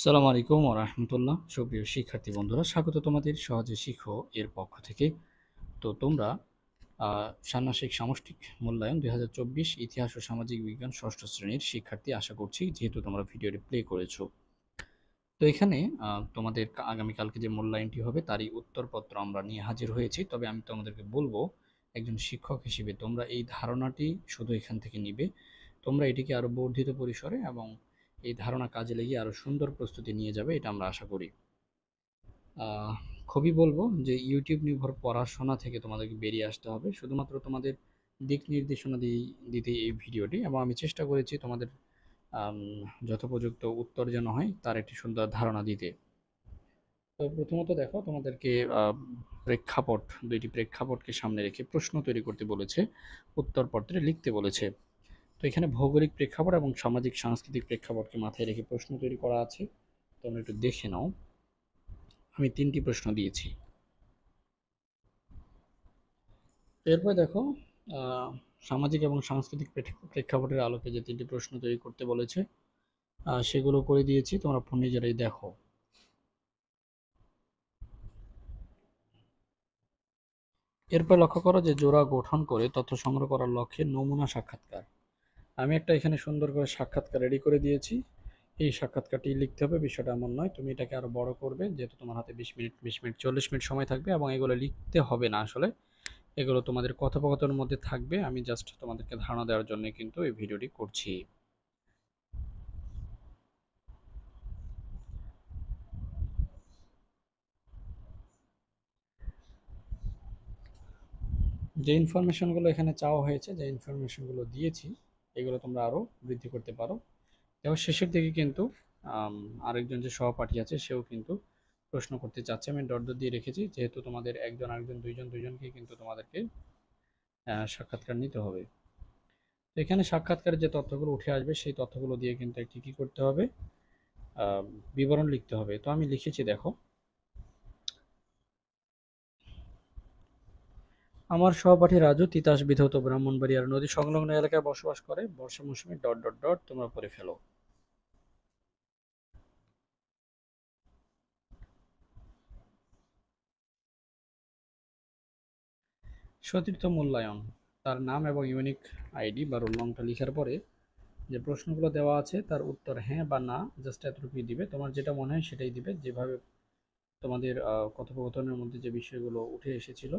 আসসালামু আলাইকুম ওয়া রাহমাতুল্লাহ। সুপ্রিয় শিক্ষার্থী বন্ধুরা, স্বাগত তোমাদের সহজে শিখো এর পক্ষ থেকে। তো তোমরা ষান্মাসিক সামষ্টিক মূল্যায়ন 2024 ইতিহাস ও সামাজিক বিজ্ঞান ষষ্ঠ শ্রেণীর শিক্ষার্থী আশা করছি, যেহেতু তোমরা ভিডিওটি প্লে করেছো। তো এখানে তোমাদের আগামীকালকে যে মূল্যায়নটি হবে তারই উত্তরপত্র আমরা নিয়ে হাজির হয়েছি। তবে আমি তোমাদেরকে বলবো, একজন শিক্ষক হিসেবে তোমরা এই ধারণাটি শুধু এখান থেকে নিবে। তোমরা এটিকে আরো বর্ধিত পরিসরে এবং এই ধারণা কাজে লেগে আরো সুন্দর প্রস্তুতি নিয়ে যাবে, এটা আমরা আশা করি। আহ, খুবই বলবো যে ইউটিউব নির্ভর পড়াশোনা থেকে তোমাদেরকে বেরিয়ে আসতে হবে। শুধুমাত্র তোমাদের দিক নির্দেশনা দিতে এই ভিডিওটি, এবং আমি চেষ্টা করেছি তোমাদের আম, যথোপযুক্ত উত্তর যেন হয় তার একটি সুন্দর ধারণা দিতে। তো প্রথমত দেখো, তোমাদেরকে প্রেক্ষাপট, দুইটি প্রেক্ষাপটকে সামনে রেখে প্রশ্ন তৈরি করতে বলেছে, উত্তরপত্রে লিখতে বলেছে। তো এখানে ভৌগোলিক প্রেক্ষাপট এবং সামাজিক সাংস্কৃতিক প্রেক্ষাপটকে মাথায় রেখে প্রশ্ন তৈরি করা আছে। তোমরা একটু দেখে নাও। আমি তিনটি প্রশ্ন দিয়েছি। এরপর দেখো, সামাজিক এবং সাংস্কৃতিক প্রেক্ষাপটের আলোকে যে তিনটি প্রশ্ন তৈরি করতে বলেছে সেগুলো করে দিয়েছি, তোমরা ফোন নিজেরাই দেখো। এরপর লক্ষ্য করো যে জোড়া গঠন করে তথ্য সংগ্রহ করার লক্ষ্যে নমুনা সাক্ষাৎকার। আমি একটা এখানে সুন্দর করে সাক্ষাৎকার রেডি করে দিয়েছি। এই সাক্ষাৎকারটি লিখতে হবে, বিষয়টা এমন নয়। তুমি এটাকে আরো বড় করবে, যেহেতু তোমার হাতে 20 মিনিট, 20 মিনিট, 40 মিনিট সময় থাকবে, এবং এগুলো লিখতে হবে না আসলে, এগুলো তোমাদের কথোপকথনের মধ্যে থাকবে। আমি জাস্ট তোমাদেরকে ধারণা দেওয়ার জন্য কিন্তু এই ভিডিওটি করছি। যে ইনফরমেশনগুলো এখানে চাওয়া হয়েছে, যে ইনফরমেশনগুলো দিয়েছি, এগুলো তোমরা আরো বৃদ্ধি করতে পারো। এবং শেষের দিকে কিন্তু আম, আরেকজন যে সহপাঠী আছে সেও কিন্তু প্রশ্ন করতে চাচ্ছে। আমি ডট ডট দিয়ে রেখেছি, যেহেতু তোমাদের একজন আরেকজন দুইজন দুইজনকে কিন্তু তোমাদেরকে সাক্ষাৎকার নিতে হবে। তো এখানে সাক্ষাৎকারের যে তথ্যগুলো উঠে আসবে সেই তথ্যগুলো দিয়ে কিন্তু একটি কী করতে হবে, আহ, বিবরণ লিখতে হবে। তো আমি লিখেছি, দেখো। আমার সহপাঠী রাজু তিতাস বিধৌত ব্রাহ্মণবাড়িয়ার নদী সংলগ্ন এলাকায় বসবাস করে। বর্ষা মৌসুমে ডট ডট ডট তোমরা পড়ে ফেলো। সতীর্থ মূল্যায়ন, তার নাম এবং ইউনিক আইডি বা রোল নংটা লিখার পরে যে প্রশ্নগুলো দেওয়া আছে তার উত্তর হ্যাঁ বা না, জাস্ট এতটুকুই দিবে। তোমার যেটা মনে হয় সেটাই দিবে, যেভাবে তোমাদের কথোপকথনের মধ্যে যে বিষয়গুলো উঠে এসেছিল,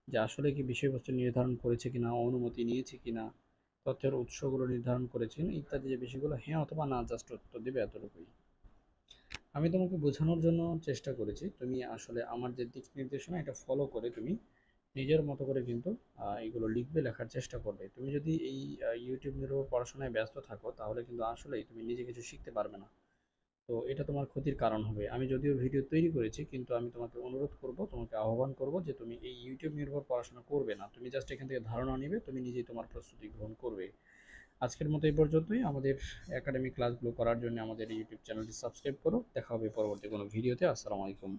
যে আসলে কি বিষয়বস্তু নির্ধারণ করেছে কিনা, অনুমতি নিয়েছে কিনা, তথ্যের উৎসগুলো নির্ধারণ করেছে কিনা, ইত্যাদি যে বিষয়গুলো হ্যাঁ অথবা না জাস্ট উত্তর দিবে, এতটুকুই। আমি তোমাকে বোঝানোর জন্য চেষ্টা করেছি, তুমি আসলে আমার যে দিক নির্দেশনা এটা ফলো করে তুমি নিজের মতো করে কিন্তু এগুলো লিখবে, লেখার চেষ্টা করবে। তুমি যদি এই ইউটিউব নির্ভর পড়াশোনায় ব্যস্ত থাকো, তাহলে কিন্তু আসলেই তুমি নিজে কিছু শিখতে পারবে না। তো এটা তোমার ক্ষতির কারণ হবে। আমি যদিও ভিডিও তৈরি করেছি, কিন্তু আমি তোমাকে অনুরোধ করব, তোমাকে আহ্বান করব যে তুমি এই ইউটিউব নির্ভর পড়াশোনা করবে না। তুমি জাস্ট এখান থেকে ধারণা নিবে, তুমি নিজেই তোমার প্রস্তুতি গ্রহণ করবে। আজকের মতো এই পর্যন্তই। আমাদের একাডেমিক ক্লাসগুলো করার জন্য আমাদের ইউটিউব চ্যানেলটি সাবস্ক্রাইব করো। দেখা হবে পরবর্তী কোনো ভিডিওতে। আসসালামু আলাইকুম।